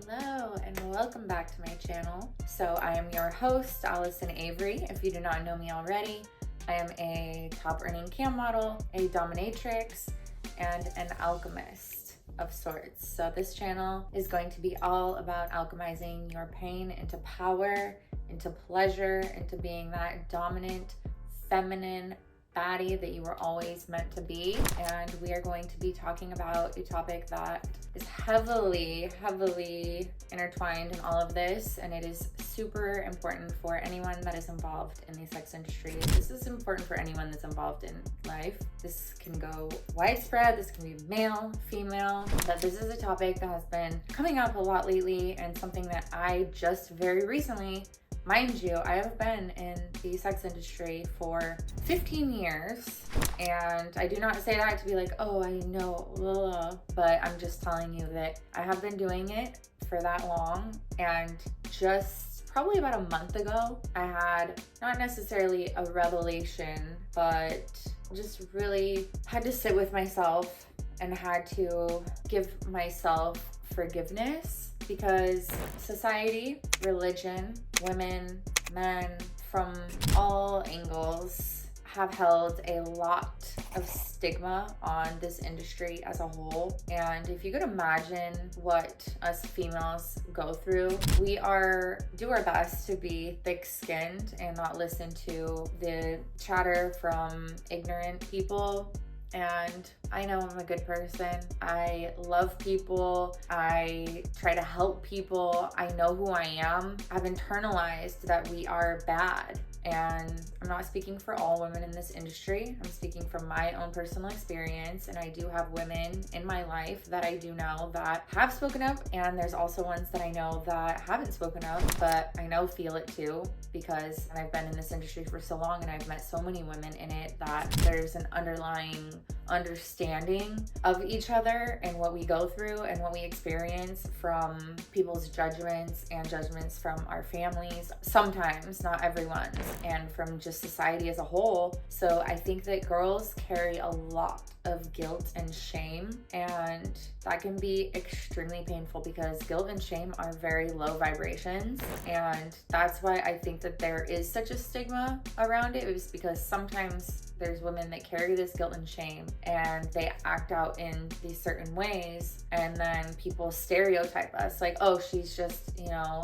Hello and welcome back to my channel. So I am your host, Allison Avery. If you do not know me already, I am a top earning cam model, a dominatrix, and an alchemist of sorts. So this channel is going to be all about alchemizing your pain into power, into pleasure, into being that dominant, feminine baddie that you were always meant to be. And we are going to be talking about a topic that is heavily intertwined in all of this, and it is super important for anyone that is involved in the sex industry. This is important for anyone that's involved in life. This can go widespread, this can be male, female, but this is a topic that has been coming up a lot lately and something that I just very recently, mind you, I have been in the sex industry for 15 years, and I do not say that to be like, oh, I know, but I'm just telling you that I have been doing it for that long, and just probably about a month ago, I had not necessarily a revelation, but just really had to sit with myself and had to give myself forgiveness, because society, religion, women, men, from all angles have held a lot of stigma on this industry as a whole. And if you could imagine what us females go through, we do our best to be thick-skinned and not listen to the chatter from ignorant people. And I know I'm a good person. I love people. I try to help people. I know who I am. I've internalized that we are bad. And I'm not speaking for all women in this industry. I'm speaking from my own personal experience. And I do have women in my life that I do know that have spoken up. And there's also ones that I know that haven't spoken up, but I know feel it too, because I've been in this industry for so long and I've met so many women in it that there's an underlying understanding of each other and what we go through and what we experience from people's judgments and judgments from our families, sometimes, not everyone's, and from just society as a whole. So I think that girls carry a lot of guilt and shame, and that can be extremely painful because guilt and shame are very low vibrations, and that's why I think that there is such a stigma around it, is because sometimes there's women that carry this guilt and shame and they act out in these certain ways, and then people stereotype us like, oh, she's just,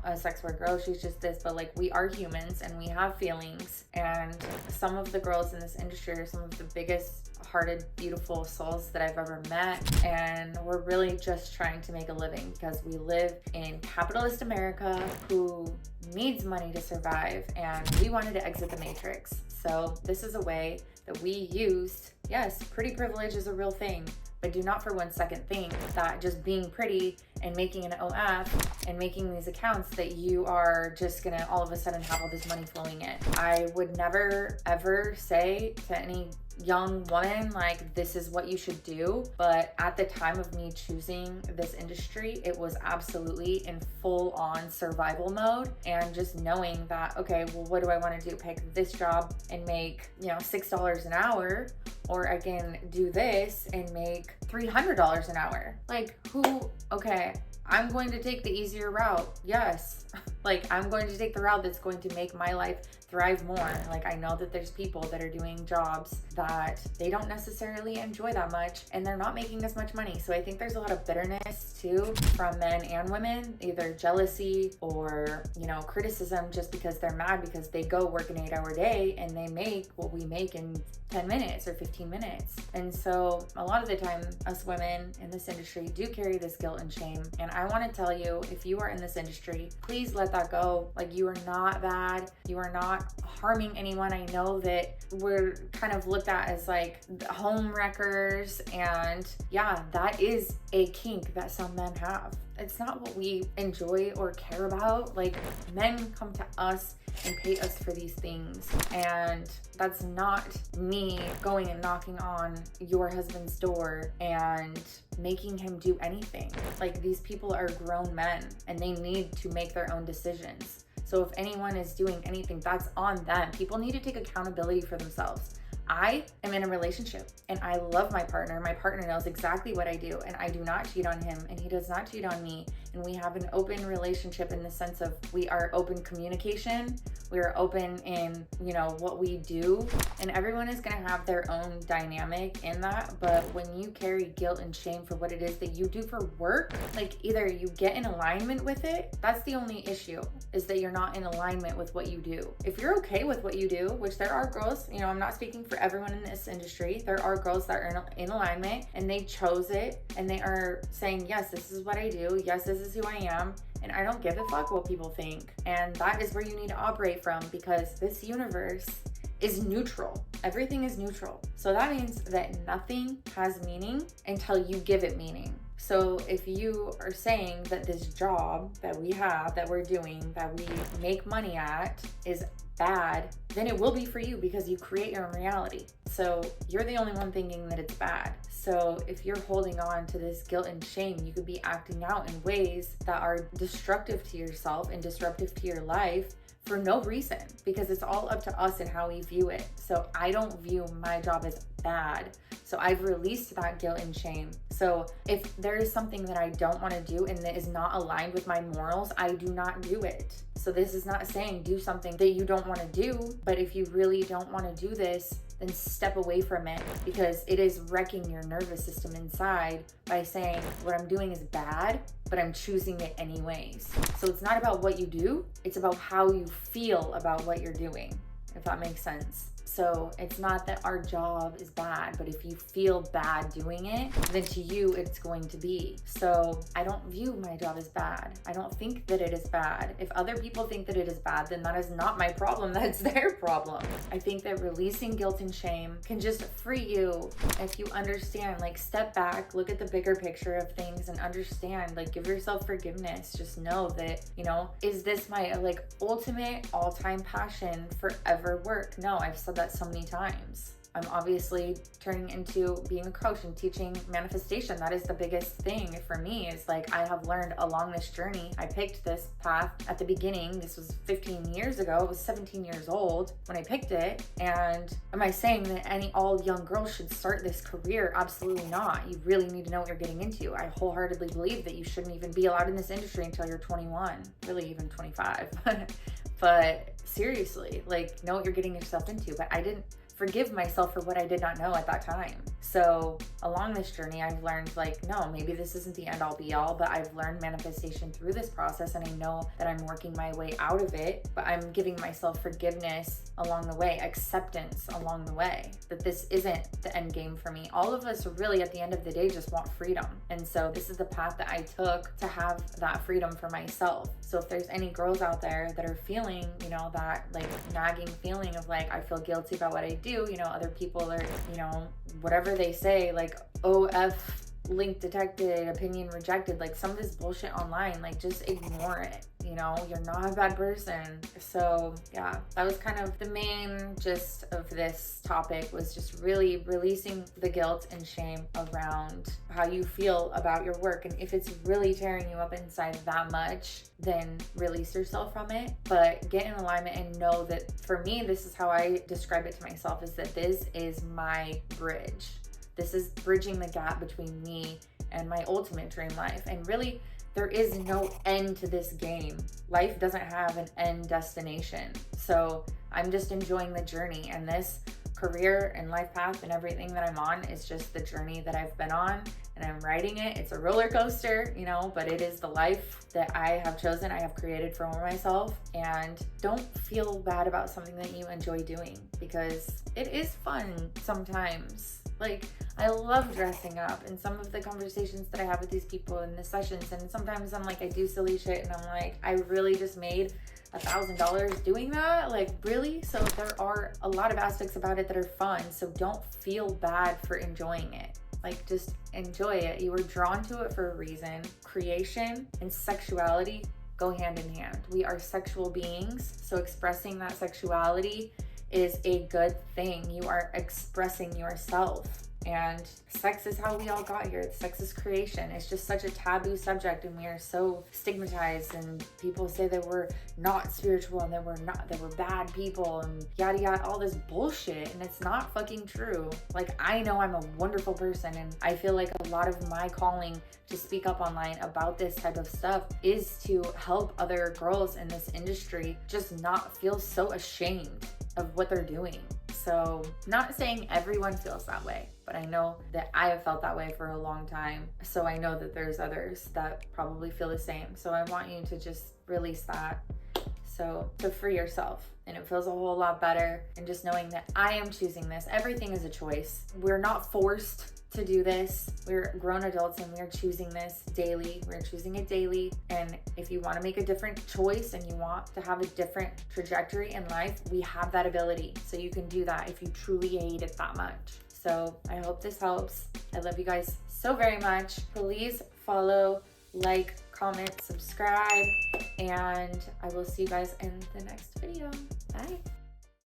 a sex worker, oh, she's just this. But like, we are humans and we have feelings, and some of the girls in this industry are some of the biggest hearted, beautiful souls that I've ever met, and we're really just trying to make a living because we live in capitalist America who needs money to survive, and we wanted to exit the matrix. So this is a way that we used, yes, pretty privilege is a real thing, but do not for 1 second think that just being pretty and making an OF and making these accounts that you are just gonna all of a sudden have all this money flowing in. I would never ever say to any young woman like, this is what you should do, but at the time of me choosing this industry, it was absolutely in full on survival mode, and just knowing that, okay, well, what do I want to do? Pick this job and make $6 an hour, or I can do this and make $300 an hour. Like, okay, I'm going to take the easier route. Yes. Like, I'm going to take the route that's going to make my life thrive more. Like, I know that there's people that are doing jobs that they don't necessarily enjoy that much, and they're not making as much money. So I think there's a lot of bitterness too from men and women, either jealousy or, criticism, just because they're mad because they go work an 8-hour day and they make what we make in 10 minutes or 15 minutes. And so a lot of the time, us women in this industry do carry this guilt and shame. And I want to tell you, if you are in this industry, please let that go. Like, you are not bad. You are not harming anyone. I know that we're kind of looked at as like home wreckers, and yeah, that is a kink that some men have. It's not what we enjoy or care about. Like, men come to us and pay us for these things, and that's not me going and knocking on your husband's door and making him do anything. Like, these people are grown men and they need to make their own decisions. So if anyone is doing anything, that's on them. People need to take accountability for themselves. I am in a relationship and I love my partner. My partner knows exactly what I do, and I do not cheat on him and he does not cheat on me. and we have an open relationship in the sense of we are open communication, we are open in, what we do, and everyone is going to have their own dynamic in that. But when you carry guilt and shame for what it is that you do for work, like either you get in alignment with it, that's the only issue, is that you're not in alignment with what you do. If you're okay with what you do, which there are girls, I'm not speaking for everyone in this industry, there are girls that are in alignment and they chose it and they are saying, yes, this is what I do, yes, this is who I am, and I don't give a fuck what people think. And that is where you need to operate from, because this universe is neutral. Everything is neutral. So that means that nothing has meaning until you give it meaning. So if you are saying that this job that we have, that we're doing, that we make money at is bad, then it will be for you because you create your own reality. So you're the only one thinking that it's bad. So if you're holding on to this guilt and shame, you could be acting out in ways that are destructive to yourself and disruptive to your life for no reason, because it's all up to us and how we view it. So I don't view my job as bad. So I've released that guilt and shame. So if there is something that I don't want to do and that is not aligned with my morals, I do not do it. So this is not saying do something that you don't want to do, but if you really don't want to do this, then step away from it, because it is wrecking your nervous system inside by saying what I'm doing is bad, but I'm choosing it anyways. So it's not about what you do, it's about how you feel about what you're doing, if that makes sense. So it's not that our job is bad, but if you feel bad doing it, then to you it's going to be. So I don't view my job as bad. I don't think that it is bad. If other people think that it is bad, then that is not my problem, that's their problem. I think that releasing guilt and shame can just free you if you understand, like step back, look at the bigger picture of things and understand, like give yourself forgiveness. Just know that, is this my ultimate all-time passion forever work? No, I've said that so many times. I'm obviously turning into being a coach and teaching manifestation. That is the biggest thing for me, is like I have learned along this journey. I picked this path at the beginning. This was 15 years ago. I was 17 years old when I picked it. And am I saying that all young girls should start this career? Absolutely not. You really need to know what you're getting into. I wholeheartedly believe that you shouldn't even be allowed in this industry until you're 21, really even 25. But seriously, know what you're getting yourself into. But I didn't forgive myself for what I did not know at that time. So along this journey, I've learned no, maybe this isn't the end all be all, but I've learned manifestation through this process, and I know that I'm working my way out of it, but I'm giving myself forgiveness along the way, acceptance along the way, that this isn't the end game for me. All of us really at the end of the day just want freedom. And so this is the path that I took to have that freedom for myself. So if there's any girls out there that are feeling, that nagging feeling of I feel guilty about what I do, other people are, whatever they say, OF, link detected, opinion rejected, some of this bullshit online, just ignore it. You're not a bad person. So yeah, that was kind of the main gist of this topic, was just really releasing the guilt and shame around how you feel about your work. And if it's really tearing you up inside that much, then release yourself from it. But get in alignment and know that for me, this is how I describe it to myself, is that this is my bridge. This is bridging the gap between me and my ultimate dream life. And really, there is no end to this game. Life doesn't have an end destination. So I'm just enjoying the journey, and this career and life path and everything that I'm on is just the journey that I've been on, and I'm riding it. It's a roller coaster, but it is the life that I have chosen, I have created for myself. And don't feel bad about something that you enjoy doing, because it is fun sometimes. I love dressing up, and some of the conversations that I have with these people in the sessions, and sometimes I'm I do silly shit, and I'm I really just made $1,000 doing that? Really? So there are a lot of aspects about it that are fun, so don't feel bad for enjoying it. Just enjoy it. You were drawn to it for a reason. Creation and sexuality go hand in hand. We are sexual beings, so expressing that sexuality is a good thing. You are expressing yourself. And sex is how we all got here. Sex is creation. It's just such a taboo subject, and we are so stigmatized, and people say that we're not spiritual and that we're bad people and yada yada, all this bullshit, and it's not fucking true. Like, I know I'm a wonderful person, and I feel like a lot of my calling to speak up online about this type of stuff is to help other girls in this industry just not feel so ashamed of what they're doing. So, not saying everyone feels that way, but I know that I have felt that way for a long time. So I know that there's others that probably feel the same. So I want you to just release that. So to free yourself. And it feels a whole lot better. And just knowing that I am choosing this. Everything is a choice. We're not forced to do this. We're grown adults and we're choosing this daily. We're choosing it daily. And if you want to make a different choice and you want to have a different trajectory in life, we have that ability. So you can do that if you truly hate it that much. So I hope this helps. I love you guys so very much. Please follow, like, comment, subscribe, and I will see you guys in the next video. Bye.